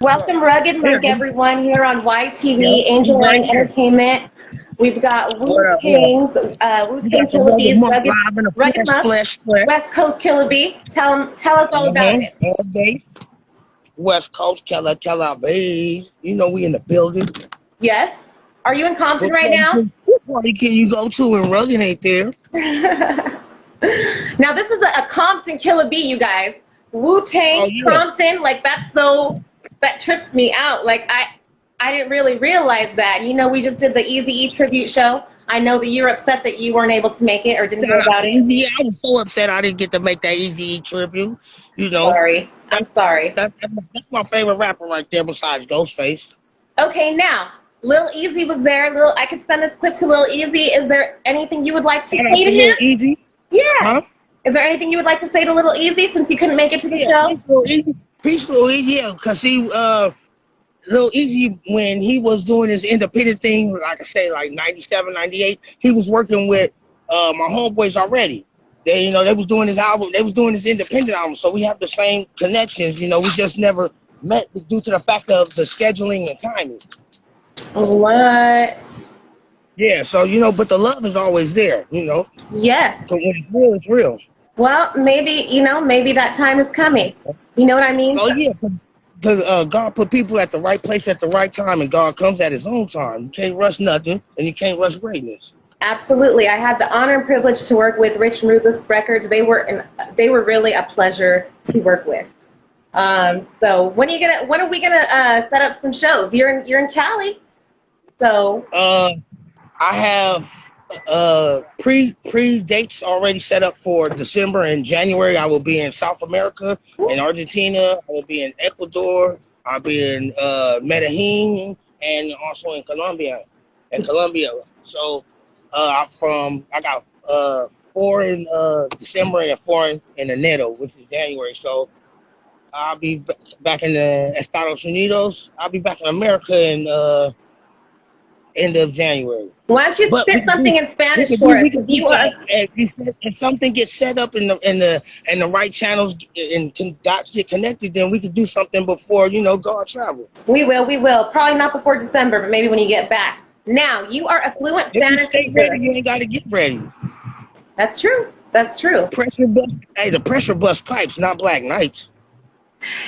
Welcome, Rugged Yeah, Link, everyone, here on yeah, YTV, you Angel right Wang there. Entertainment. We've got What up, what up? You Wu-Tang got the Killer rugged Bees, monk live in the Rugged flesh, Monk, flesh, flesh. West Coast Killer Bee. Tell us all about it. All day. West Coast, Killer Bees. You know we in the building. Yes. Are you in Compton right now? What party can you go to and Rugged ain't there? Now, this is a Compton Killer Bee, you guys. Oh Wu-Tang, yeah. Compton, like that trips me out. Like, I didn't really realize that. You know, we just did the Eazy-E tribute show. I know that you're upset that you weren't able to make it or didn't Shout hear out about to it. Easy. I was so upset I didn't get to make that Easy tribute. You know, Sorry. I'm that, sorry. that's my favorite rapper right there besides Ghostface. Okay, now, Lil Easy was there. I could send this clip to Lil Easy. Is there anything you would like to Shout out say to to him? Lil Easy. Yeah. Huh? Is there anything you would like to say to Little Easy since you couldn't make it to the Yeah, show? peace, Lil Easy. Peace, Lil Easy. Yeah, because Lil Easy, when he was doing his independent thing, like I say, like 97, 98, he was working with my homeboys already. They was doing his album, they was doing his independent album, so we have the same connections. We just never met due to the fact of the scheduling and timing. What? Yeah, so but the love is always there. Yes. 'Cause when it's real, it's real. Well, maybe that time is coming. You know what I mean? Oh yeah, because God put people at the right place at the right time, and God comes at His own time. You can't rush nothing, and you can't rush greatness. Absolutely. I had the honor and privilege to work with Rich and Ruthless Records. They were really a pleasure to work with. So when are we gonna set up some shows? You're in Cali, so I have pre dates already set up for December and January. I will be in South America, in Argentina. I will be in Ecuador. I'll be in Medellin, and also in Colombia. So I got four in December and four in Enero, which is January. So I'll be back in the Estados Unidos. I'll be back in America in end of January. why don't you But spit something in Spanish for us? we Because could do you are. something if something gets set up in the right channels and dots get connected, then we could do something before go our travel. We will. Probably not before December, but maybe when you get back. Now, you are a fluent If you Spanish stay ready, speaker. you ain't got to get ready. That's true. That's true. The pressure bust pipes, not black nights.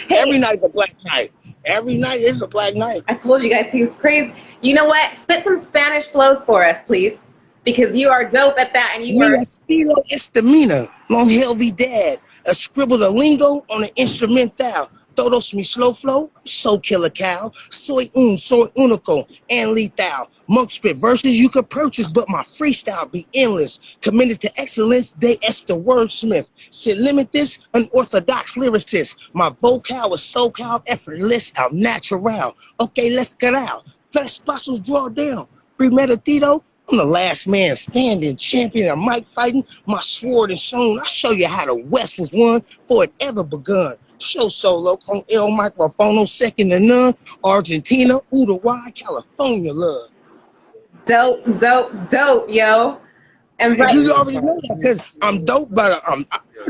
Every Hey, night's a black night. Every night is a black night. I told you guys he was crazy. You know what? Spit some Spanish flows for us, please. Because you are dope at that and you Mi are. estilo es demeanor, long heavy dad. A scribble the lingo on an instrumental. Todos mi slow flow, so killer cow. Soy único, and lethal. Monk spit verses you could purchase, but my freestyle be endless. Committed to excellence, they es the wordsmith. Sit limitless, unorthodox lyricist. My vocal is SoCal, effortless, I'm natural. Okay, let's get out. Tres pasos draw down. Premeditado, I'm the last man standing, champion of mic fighting. My sword is shown. I show you how the West was won before it ever begun. Show solo con el microfono, second to none. Argentina, Uruguay, California, love. Dope, dope, dope, yo. And right. You already know that because I'm dope, but I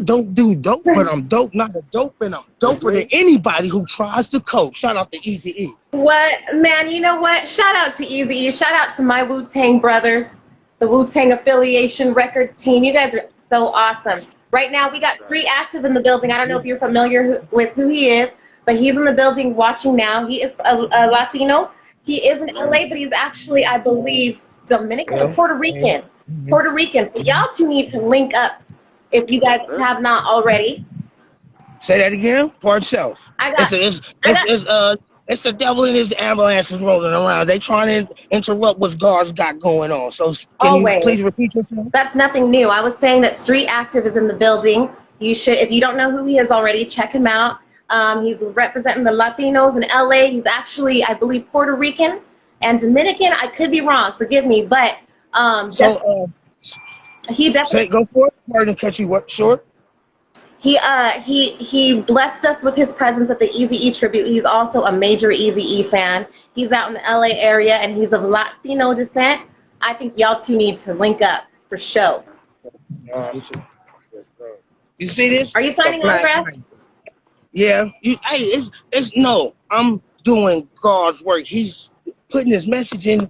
don't do dope, but I'm dope, not a dope, and I'm doper than anybody who tries to cope. Shout out to Eazy-E. What, man, you know what? Shout out to Eazy-E. Shout out to my Wu-Tang brothers, the Wu-Tang Affiliation Records team. You guys are so awesome. Right now, we got Three Active in the building. I don't know if you're familiar with who he is, but he's in the building watching now. He is a Latino. He is in LA, but he's actually, I believe, Dominican or Puerto Rican. Puerto Rican. So y'all two need to link up if you guys have not already. Say that again. Part self. I got, It's the devil in his ambulances rolling around. They trying to interrupt what God's got going on. So can you always. please repeat yourself? That's nothing new. I was saying that Street Active is in the building. You should, if you don't know who he is already, check him out. He's representing the Latinos in LA. He's actually, I believe, Puerto Rican and Dominican. I could be wrong. Forgive me, but he definitely. Go for it. Pardon to cut you short. He blessed us with his presence at the Eazy-E tribute. He's also a major Eazy-E fan. He's out in the LA area and he's of Latino descent. I think y'all two need to link up for show. You see this? Are you signing autographs? Yeah. It's no. doing God's work. He's putting his message in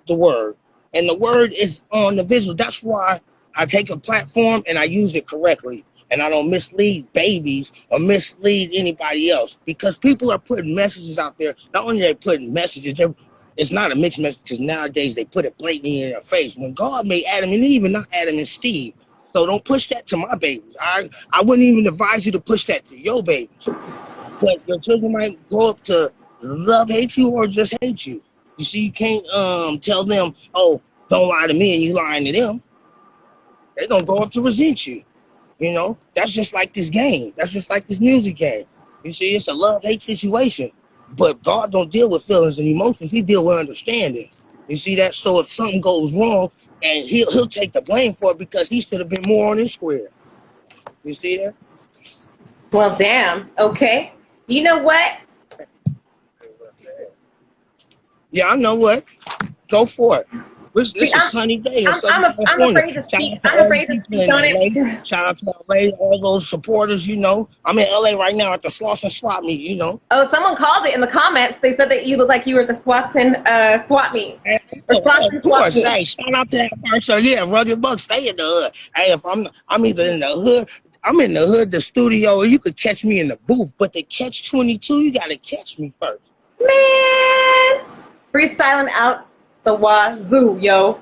the word, and the word is on the visual. That's why I take a platform and I use it correctly, and I don't mislead babies or mislead anybody else, because people are putting messages out there. Not only are they putting messages, it's not a mixed message, because nowadays they put it blatantly in their face. When God made Adam and Eve and not Adam and Steve. So don't push that to my babies. I wouldn't even advise you to push that to your babies. But your children might grow up to love, hate you, or just hate you. You see, you can't tell them, oh, don't lie to me, and you lying to them. They're gonna grow up to resent you. You know, that's just like this game. That's just like this music game. You see, it's a love-hate situation. But God don't deal with feelings and emotions. He deal with understanding. You see that? So if something goes wrong, and he'll take the blame for it, because he should have been more on his square. You see that? Well, damn. Okay. You know what? Yeah, I know what. Go for it. It's a sunny day in Southern I'm afraid to speak. I'm afraid to speak on it. Shout out to LA, all those supporters, you know. I'm in LA right now at the Slauson Swap Meet, you know. Oh, someone called it in the comments. They said that you look like you were at the Swap Meet. Of course. Hey, shout out to that person. Yeah, Rugged Buck, stay in the hood. Hey, if I'm either in the hood, I'm in the hood, the studio, or you could catch me in the booth. But to catch 22, you gotta catch me first. Man, freestyling out the wazoo, yo.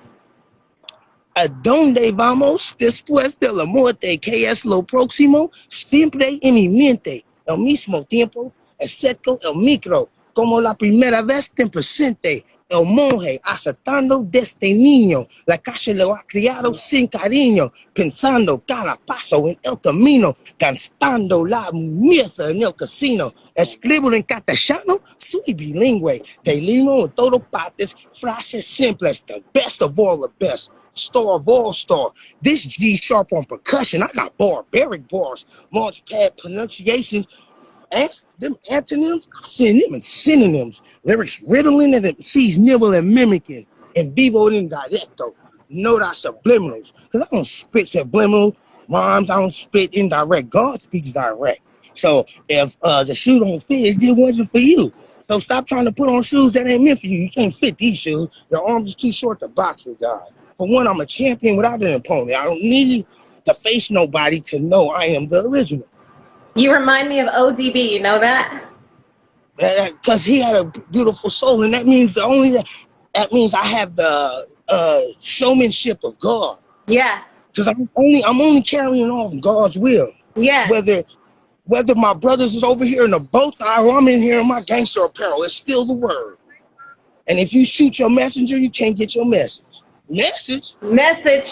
¿A dónde vamos después de la muerte? Que es lo próximo? Siempre en mi mente. Al mismo tiempo, acerco el micro. Como la primera vez te presente. El monje aceptando desde niño. La calle lo ha criado sin cariño. Pensando cada paso en el camino. Gastando la mierda en el casino. Escribo en castellano, soy bilingüe. De limo en todas partes, frases simples. The best of all the best. Star of all star. This G sharp on percussion. I got barbaric bars. Launch pad pronunciations. Them antonyms, I send them in synonyms. Lyrics riddling and MCs nibble and mimicking. In vivo and indirecto. Note I subliminals. Because I don't spit subliminal rhymes. I don't spit indirect. God speaks direct. So if the shoe don't fit, it wasn't for you. So stop trying to put on shoes that ain't meant for you. You can't fit these shoes. Your arms are too short to box with God. For one, I'm a champion without an opponent. I don't need to face nobody to know I am the original. You remind me of ODB, you know that? Because he had a beautiful soul, and that means that means I have the showmanship of God. Yeah. Because I'm only carrying on God's will. Yeah. Whether my brothers is over here in the boat or I'm in here in my gangster apparel, it's still the word. And if you shoot your messenger, you can't get your message. Message.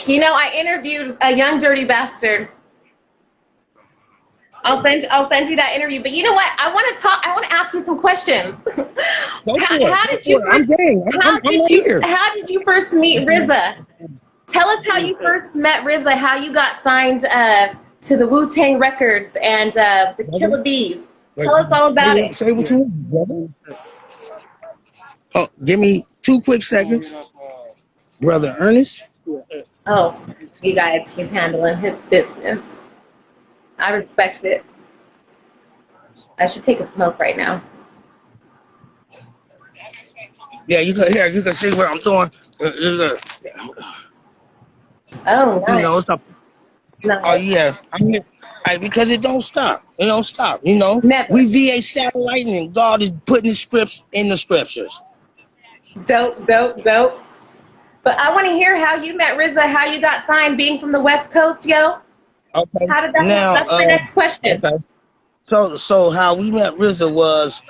You know, I interviewed a young dirty bastard. I'll send you that interview. But you know what? I want to ask you some questions. How did you first meet RZA? Tell us how you first met RZA, how you got signed to the Wu-Tang Records and the Killer Bees. Tell us all about it. Say what you want, brother. Oh, give me 2 quick seconds. Brother Ernest. Oh, you guys, he's handling his business. I respect it. I should take a smoke right now. Yeah, you can see what I'm doing. Oh, nice. You know, it's a, Nice. oh yeah. Because it don't stop. It don't stop. You know, Never. We VA satellite, and God is putting His scripts in the scriptures. Dope. But I want to hear how you met RZA, how you got signed, being from the West Coast, yo. Okay. How did that? That's my next question. Okay. So how we met RZA was,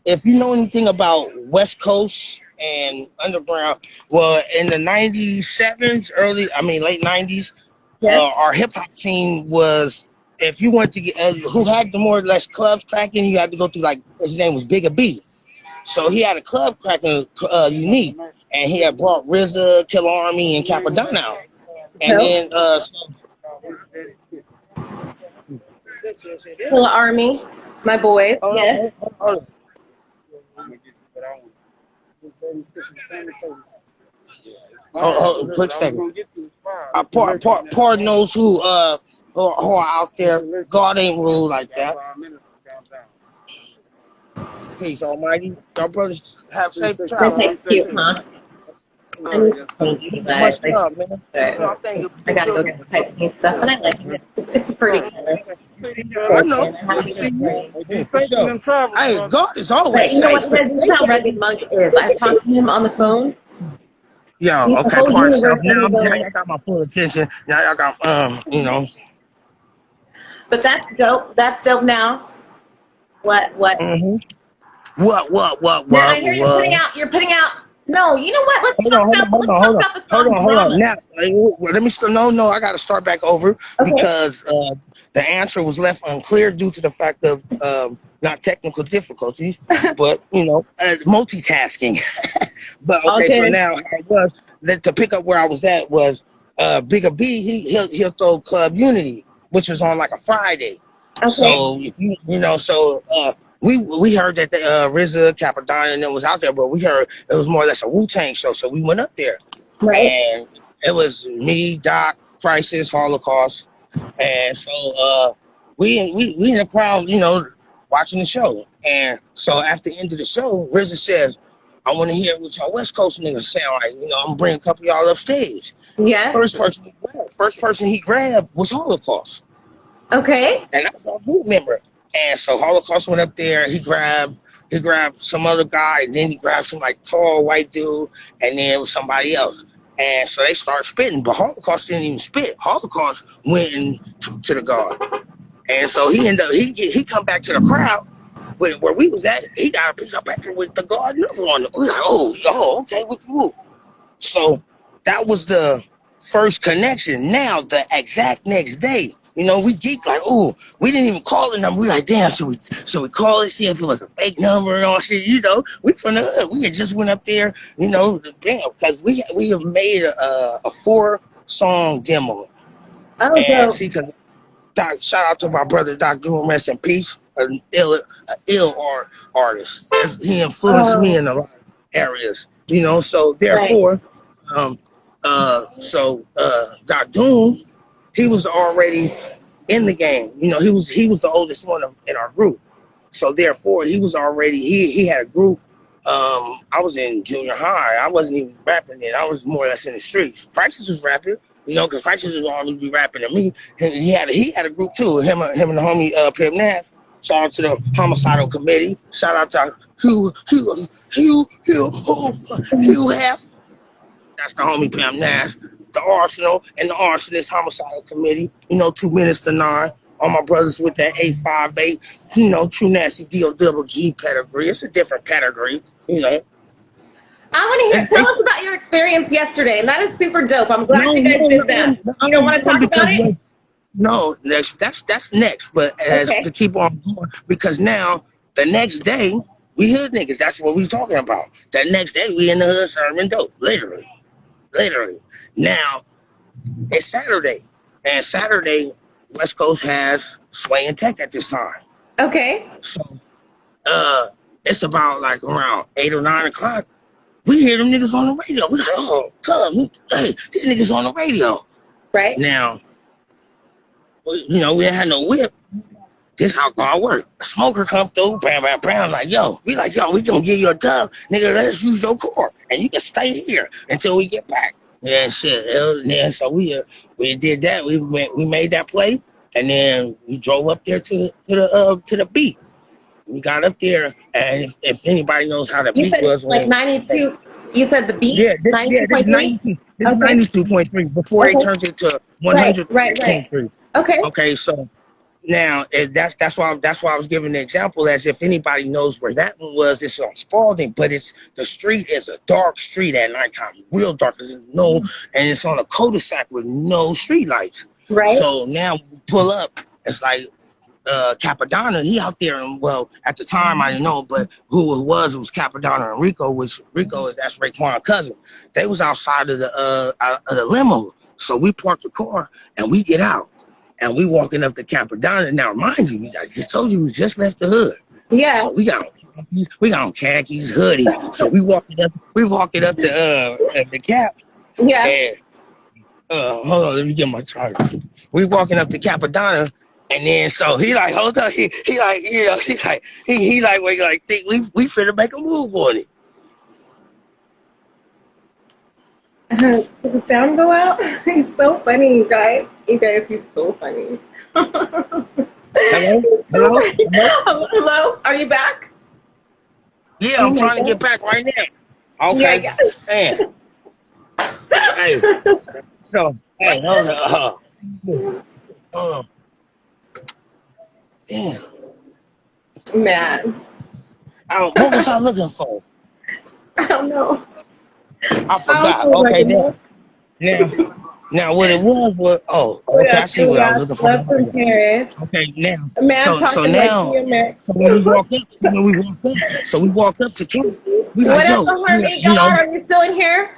if you know anything about West Coast and underground, well, in the '97s, late '90s, Yes. our hip hop scene was, if you went to get who had the more or less clubs cracking, you had to go through, like, his name was Bigger B. So he had a club cracking unique, and he had brought RZA, Killer Army, and Capadonna out, and then Killer Army, my boy. Yes. Quick second. Pardon those who are out there. God ain't ruled like that. Peace, Almighty. Y'all brothers have safe This travel. ain't cute, huh? I need to change you guys. Much love, man. I think I gotta go get the type and stuff, and I like it. It's a pretty color. I know. And I have I to see get you. brain. For sure. Hey, God is But always you know what, safe. you guys, this is how Rugged Monk is. I talked to him on the phone. Yo, The okay, whole part yourself universe now. doesn't Now go. y'all got my full attention. Now y'all got, But that's dope. That's dope now. What? mm-hmm. Now I hear you're putting What? out. You're putting out. No, you know what? Let's Hold talk on, hold on, about. hold Let's on, talk hold on, about the hold song on, hold on. drama. Now, let me still. No, I got to start back over Okay. because the answer was left unclear due to the fact of not technical difficulties, but multitasking. But All okay, so good. now how it was that to pick up where I was at was Bigger B. He'll throw Club Unity, which was on like a Friday. Okay. So if we heard that the RZA, Capadonna, and them was out there, but we heard it was more or less a Wu-Tang show. So we went up there, Right. and it was me, Doc, Crisis, Holocaust, and so we in the crowd, watching the show. And so after the end of the show, RZA says, "I want to hear what y'all West Coast niggas sound like. I'm gonna bring a couple of y'all upstage." Yeah. First person he grabbed was Holocaust. Okay. And that's a group member. And so Holocaust went up there. He grabbed some other guy, and then he grabbed some like tall white dude, and then it was somebody else. And so they started spitting, but Holocaust didn't even spit. Holocaust went and talked to the guard, and so he ended up he come back to the crowd. But where we was at, he got a piece of paper with the guard number on it. We like, okay, with you. So that was the first connection. Now the exact next day, we geeked like, we didn't even call the number. We like, damn, should we call it, see if it was a fake number and all shit? We from the hood. We had just went up there, damn, because we have made a 4-song demo. Oh, And dope. see, because shout out to my brother Doc Doom, rest in peace, an ill artist. He influenced me Oh, in a lot of areas, so right. therefore, Doc Doom, he was already in the game. He was the oldest one in our group. So therefore, he was already he had a group. I was in junior high. I wasn't even rapping then. I was more or less in the streets. Practice was rapping, because Practice was always be rapping to me. He had a group too. Him and the homie Pip Nash. Shout out to the homicidal committee. Shout out to Hugh Half. That's the homie Pam Nash, the Arsenal, and the Arsonist Homicidal Committee. 2 minutes to 9. All my brothers with that 858, True Nasty D-O-double-G pedigree. It's a different pedigree, I want to hear. Tell us about your experience yesterday, and that is super dope. I'm glad you guys did that. You don't want to talk about it? No, that's next. But as Okay. to keep on going, because now the next day we hood niggas. That's what we talking about. That next day we in the hood serving dope, literally. Now it's Saturday, and Saturday West Coast has Sway and Tech at this time. Okay. So it's about like around 8 or 9 o'clock. We hear them niggas on the radio. We like, hey, these niggas on the radio. Right. Now, we ain't had no whip. This how God work. A smoker come through, bam, bam, bam, like, we gonna give you a dub, nigga, let's use your car. And you can stay here until we get back. Yeah, shit. And so we did that. We made that play, and then we drove up there to the beat. We got up there, and if anybody knows how the You beat said was like when 92. You said the beat? this is 92.3? 92. This is Okay. 92.3 before they Okay. turned it to Right. 100.3. Okay. Okay, so now that's why I was giving the example as if anybody knows where that one was. It's on Spalding, but the street is a dark street at nighttime, real dark. And it's on a cul-de-sac with no street lights. Right. So now we pull up. It's like Capadonna, he out there, and at the time I didn't know, but who it was Capadonna and Rico, which that's Raekwon's cousin. They was outside of the limo, so we parked the car and we get out and we walking up to Capadonna. Now, mind you, I just told you we just left the hood, Yeah. so we got on khakis, hoodies. So we walking up to the Cap, Yeah. and hold on, let me get my charger. We walking up to Capadonna. And then so he like, hold up, he like, you know, he like, we like think we finna make a move on it. Did the sound go out? He's so funny, you guys. You guys, he's so funny. Hello, He's so hello, funny. hello. Hello? Are you back? Yeah, Oh I'm my trying to God. get back right now. Yeah, Okay, yeah. man. Hey, so hey, hold on. Uh, damn. Man, What was I looking for? I don't know. I I forgot. also like Okay, a milk. now, what it was oh, We okay, I got see what I was looking for. love from Paris. Okay, now, A man so talking like now, DMX. so when we walk up, we walk up to Kim, we like, What up, yo, the Harmony you know, God? Are you still in here?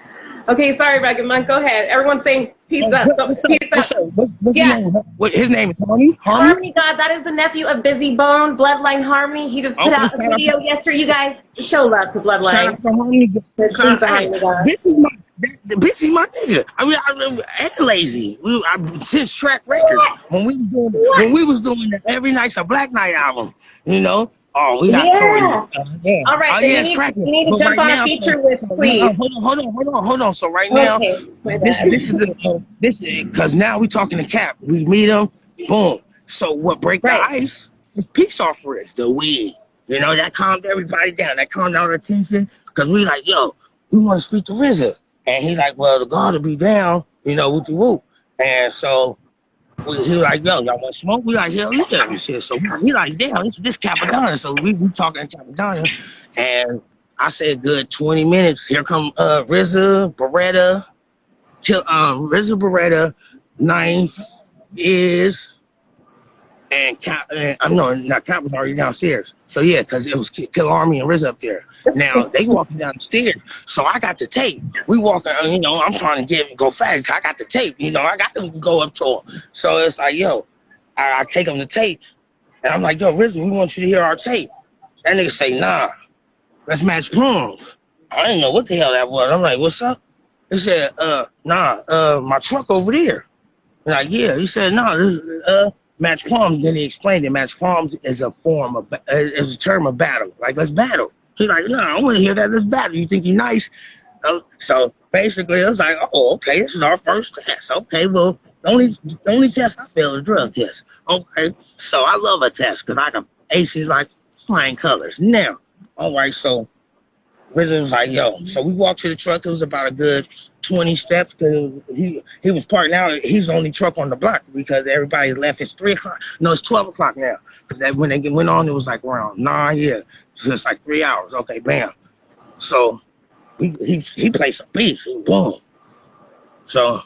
Okay, sorry, Ragged Monk. Go ahead. Everyone saying peace up. what's up? Peace What's up. up? What's his Yeah. name? What his name is Harmony? Harmony? Harmony God, that is the nephew of Busy Bone, Bloodline Harmony. He just put Okay, out a video yesterday. You guys show love to shout out Bloodline. to Harmony. Let's Shout keep out, the hey, Harmony God. this is my nigga. I mean, and lazy. Since Track Records What? when we was doing the Every Night's a Black Night album, you know. Oh, we got stories. Yeah. Yeah. All right, Oh then yeah, you it's need cracking. you need to But jump right on a now, feature list, please. hold on. So right now, Okay, my this bad. is this because now we talking to Cap. We meet him, boom. So what break the Right. ice is peace offerings, the weed. You know, that calmed everybody down. That calmed down the tension. Cause we like, yo, we want to speak to RZA. And he like, well, the God will be down, you know, with the whoop. And so he like, yo, y'all want to smoke? We like, hell yeah. Shit. So we like, damn, this Capadonna. So we talking Capadonna. And I said, good 20 minutes. Here come RZA, Beretta, RZA, Beretta, Ninth is, and Cap, I'm no, not Cap was already downstairs. So yeah, because it was Kill Army and Riz up there. Now they walking down the stairs, so I got the tape. We walking, you know, I'm trying to go fast. I got the tape, you know, I got to go up to him. So it's like, yo, I take him the tape, and I'm like, yo, Riz, we want you to hear our tape. That nigga say, nah, let's match palms. I didn't know what the hell that was. I'm like, what's up? He said, nah, my truck over there. And like, yeah. He said, no, match palms. Then he explained it. Match palms is a form of, is a term of battle. Like, let's battle. He's like, no, I want to hear that. Let's battle. You think you're nice? So basically, it was like, oh, okay, this is our first test. Okay, well, the only test I failed is drug test. Okay, so I love a test because I can ace it like flying colors. Now, all right, so RZA was like, yo. So we walked to the truck. It was about a good 20 steps because he was parked now. He's the only truck on the block because everybody left. It's 3 o'clock. No, it's 12 o'clock now. Because when they went on, it was like around 9. Yeah, so it's like 3 hours. Okay, bam. So he played some beats. Boom. So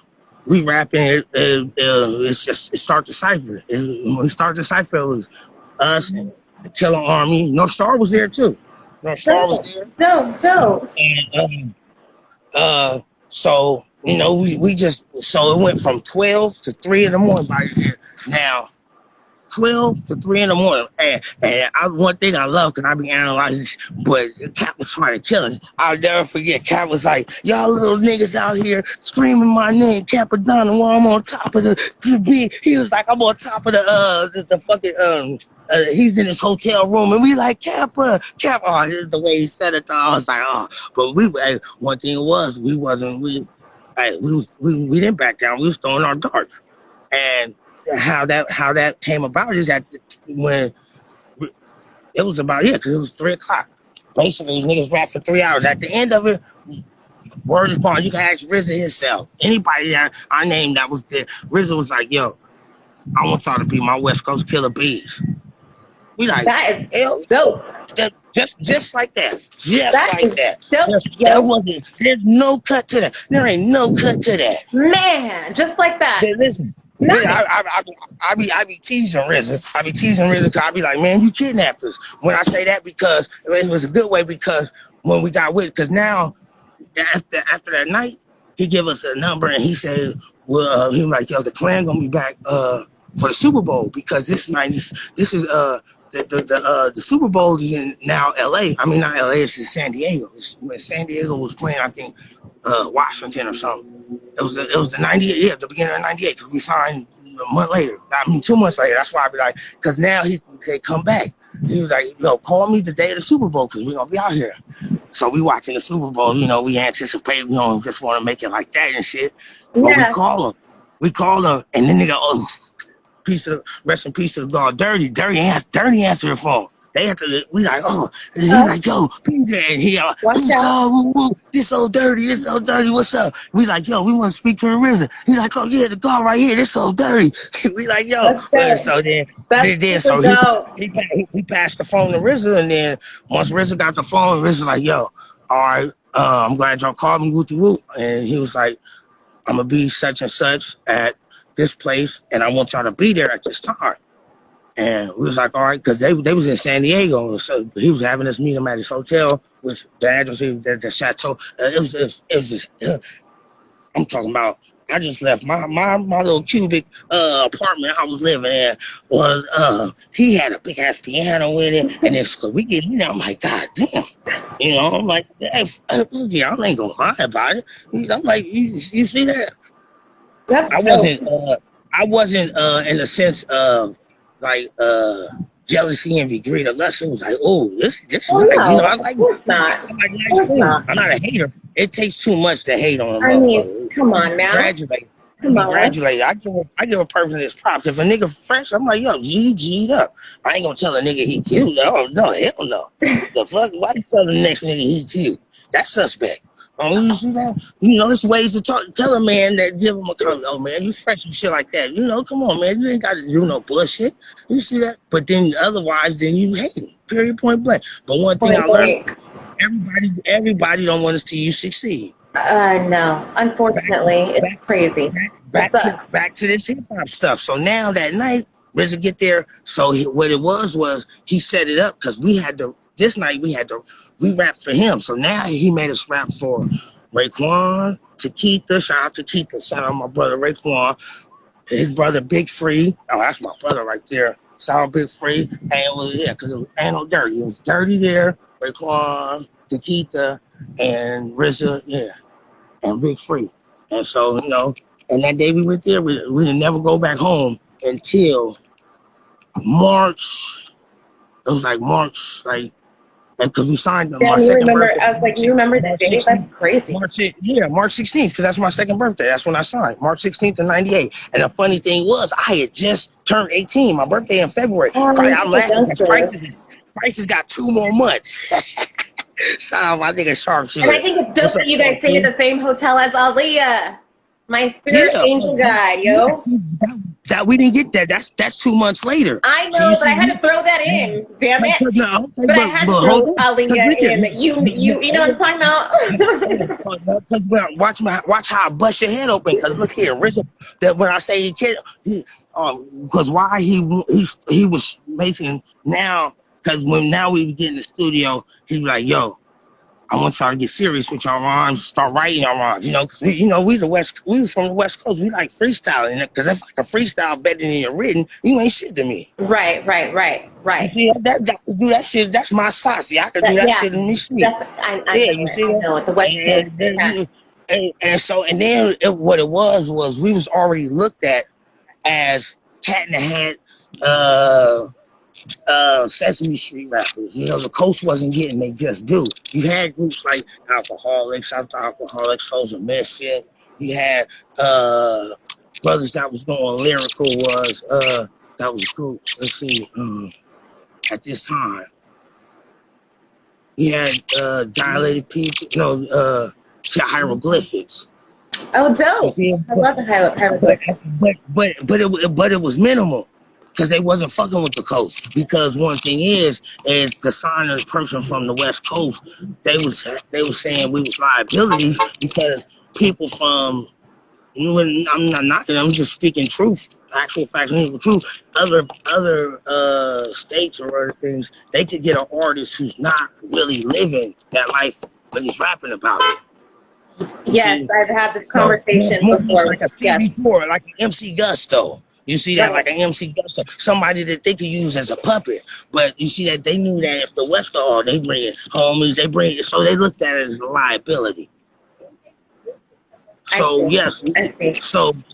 we rapping. It's just it start the cipher. When we start the cipher, it was us and the Killer Army. No Star was there too. No Star was there. Dope. And so you know, we just so it went from 12 to 3 in the morning by here. Now 12 to 3 in the morning. One thing I love because I be analyzing, but Cap was trying to kill him. I'll never forget. Cap was like, y'all little niggas out here screaming my name, Capadonna, while I'm on top of he was like, I'm on top of the fucking, he's in his hotel room, and we like, Cap, oh, here's the way he said it. I was like, oh, but one thing was, we didn't back down. We was throwing our darts. And how that came about is that when it was about because it was 3 o'clock. Basically, niggas rap for 3 hours. At the end of it, word is born. You can ask RZA himself. Anybody that I named that was there, RZA was like, "Yo, I want y'all to be my West Coast killer bees." We like, That hell, is dope. just like that, That is dope, There yo. wasn't. There's no cut to that. There ain't no cut to that. Man, just like that. Listen. Nice. I be teasing RZA. I be teasing RZA because I be like, man, you kidnapped us. When I say that, because it was a good way, because when we got with, because now after that night, he give us a number and he said, well, he was like, yo, the clan gonna be back for the Super Bowl, because this the Super Bowl is in now LA. I mean, not LA, it's in San Diego. It's when San Diego was playing, I think, Washington or something. It was the 98, the beginning of 98, because we signed a month later. I mean, 2 months later. That's why I be like, because now they come back. He was like, yo, call me the day of the Super Bowl because we're going to be out here. So we watching the Super Bowl, you know, we anticipate, you know, just want to make it like that and shit. But Yeah. we call him, and then they go, oh, rest in peace to the dog, Dirty answer the phone. They have to, we like, oh, and he like, yo, be there. And he, who's called? This old Dirty, what's up? We like, yo, we want to speak to the RZA. He like, oh yeah, the guy right here, this old Dirty. We like, yo. So then he passed the phone to RZA, and then once RZA got the phone, RZA like, yo, all right, I'm glad y'all called me, whoop. And he was like, I'm gonna be such and such at this place, and I want y'all to be there at this time. And we was like, all right, because they was in San Diego, so he was having us meet him at his hotel, which the address, the chateau. It was I'm talking about. I just left my little cubic apartment I was living in. Was he had a big ass piano in it, and then so we get in there. I'm like, God damn, you know. I'm like, hey, y'all ain't gonna lie about it. I'm like, you see that? I wasn't in the sense of like jealousy, envy, greed, or lust. It was like, oh, this nice. No, You know, I like not. I like nice things. I'm not a hater. It takes too much to hate on a I mean, motherfucker. come on now. Graduate. I give a person his props. If a nigga fresh, I'm like, yo, G'd up. I ain't gonna tell a nigga he cute. Oh no, hell no. The fuck? Why you tell the next nigga he cute? That's suspect. You see that? You know, there's ways to tell a man that give him a comment. Oh man, you fresh and shit like that. You know, come on, man. You ain't got to do no bullshit. You see that? But then otherwise, then you hate him. Period. Point blank. But one thing I learned: everybody don't want to see you succeed. No. Unfortunately, it's crazy. Back to this hip hop stuff. So now that night, RZA get there. So what it was he set it up because this night we rapped for him. So now he made us rap for Raekwon, Takita. Shout out to Keita. Shout out my brother Raekwon. His brother Big Free. Oh, that's my brother right there. Shout out Big Free. Because it ain't no Dirty. It was Dirty there. Raekwon, Takita, and RZA. Yeah, and Big Free. And so, you know, and that day we went there, we didn't never go back home until March. It was like March, because we signed them. Yeah, you remember? I was like, you remember the day? That's crazy. March 16th, because that's my second birthday. That's when I signed, March 16th of '98. And the funny thing was, I had just turned 18. My birthday in February. I'm laughing because prices got 2 more months. Shout out my nigga Sharpshooter. And I think it's dope that you guys stay in the same hotel as Aaliyah, my spirit angel guide, yo. That we didn't get that. That's 2 months later. I know, but I had to throw that in. Damn it! But I had to throw Aaliyah in. You know what I'm talking about? Because watch how I bust your head open. Because look here, RZA. That when I say he can't, because why he was making now. Because now we get in the studio, he be like, yo, I want y'all to get serious with y'all rhymes, start writing y'all rhymes. You know, we was from the West Coast. We like freestyling, because if I can freestyle better than you're written, you ain't shit to me. Right. You see, that do that shit. That's my spot. See, I can do that shit in this shit. You see that? I know, the West Coast. And then what it was we was already looked at as Cat in the Hat, Sesame Street rappers. You know, the coast wasn't getting they just do. You had groups like Alcoholics, After Alcoholics, Souls of Misfit. You had brothers that was going lyrical that was cool. Let's see, at this time. You had Dilated People, hieroglyphics. Oh, dope. I love the hieroglyphics. But it was minimal. Because they wasn't fucking with the coast. Because one thing is the sign of the person from the West Coast, they was saying we was liabilities because people from, I'm not knocking, I'm just speaking truth, actual facts, and truth. Other states or other things, they could get an artist who's not really living that life when he's rapping about it. Yes, I've had this conversation before. Like a CD4, like an MC Gusto. You see that, like an MC Gusto, somebody that they could use as a puppet. But you see that they knew that if the West they bring it, homies, so they looked at it as a liability. So yes, I see.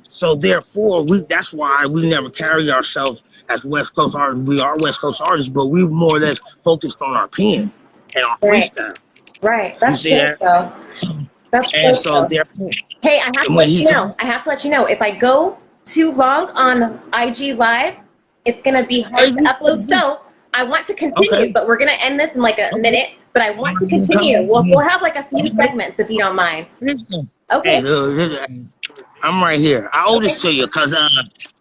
so therefore that's why we never carry ourselves as West Coast artists. We are West Coast artists, but we more or less focused on our pen and our Right. freestyle. Right. You That's see good that? though. So, That's and good so though. therefore, Hey, I have to when let he you told know. I have to let you know. If I go too long on IG Live, it's gonna be hard to upload. So I want to continue, okay, but we're gonna end this in like a okay, minute. But I want to you come continue. back. We'll have like a few Okay. segments if you don't mind. Hey, Okay. I'm right here. I owe Okay. this to you because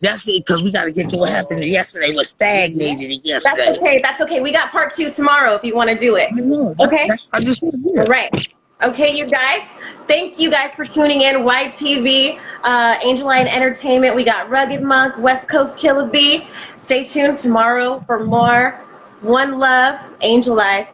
that's it. Because we got to get to what happened yesterday. What stagnated That's yesterday. okay. That's okay. We got part 2 tomorrow if you want to do it. I know. Okay. I just All yeah. right. Okay, you guys. Thank you guys for tuning in. YTV, Angel Eye Entertainment. We got Rugged Monk, West Coast Killer Bee. Stay tuned tomorrow for more. One love, Angel Eye.